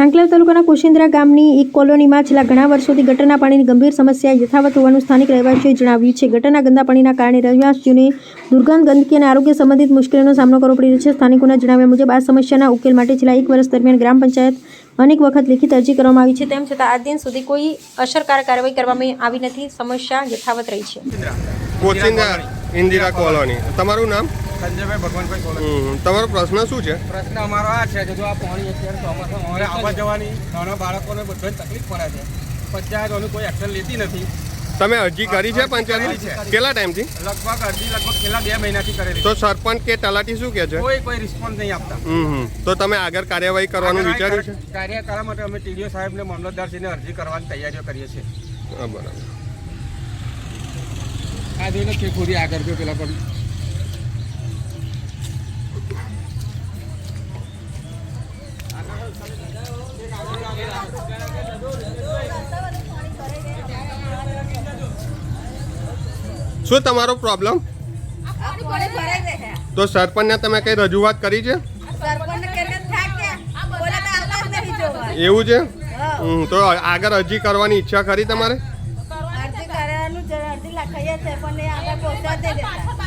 આંકલાવ તાલુકાના કુશિન્દ્રા ગામની એક કોલોનીમાં છેલ્લા ઘણા વર્ષોથી ગટરના પાણીની ગંભીર સમસ્યા યથાવત હોવાનું સ્થાનિક રહેવાસીઓએ જણાવ્યું છે. ગટરના ગંદા પાણીના કારણે રહેવાસીઓને દુર્ગંધ, ગંદકી અને આરોગ્ય સંબંધિત મુશ્કેલીઓનો સામનો કરવો પડી રહ્યો છે. સ્થાનિકોના જણાવ્યા મુજબ આ સમસ્યાના ઉકેલ માટે છેલ્લા 1 વર્ષ દરમિયાન ગ્રામ પંચાયત અનેક વખત લેખિત અરજી કરવામાં આવી છે. તેમ છતાં આજ દિન સુધી કોઈ અસરકારક કાર્યવાહી કરવામાં આવી નથી. સમસ્યા યથાવત રહી છે. કોચિંદા ઇન્દિરા કોલોની. તમારું નામ? સંજયભાઈ ભગવાનભાઈ કોલોની. તમારો પ્રશ્ન શું છે? પ્રશ્ન અમારો આ છે કે જો આ પાણી અત્યારે ચોમાસામાં હવે આવવા જવાની નાના બાળકોને બધાને તકલીફ પડે છે. પંચાયતોનું કોઈ એક્શન લેતી નથી. તમે અરજી કરી છે પંચાયતની? કેટલા ટાઈમથી? લગભગ છેલ્લા 2 મહિનાથી કરેલી. તો સરપંચ કે તલાટી શું કહે છે? કોઈ રિસ્પોન્સ નહીં આપતા. તો તમે આગળ કાર્યવાહી કરવાનું વિચાર્યું છે? કાર્ય કરવા માટે અમે ટીડીઓ સાહેબને મામલતદારશ્રીને અરજી કરવાની તૈયારીઓ કરીએ છીએ. બરાબર. આ જોઈને કે ખોરી આગળ ગયો પેલા પણ શું તમારો પ્રોબ્લેમ? તો સરપંચને તમે કઈ રજૂઆત કરી છે? એવું છે? તો આગળ અરજી કરવાની ઈચ્છા ખરી તમારે? અરજી કરવાનું અરજી લખાઈએ છે પણ આગળ પહોંચવા દે દેતા.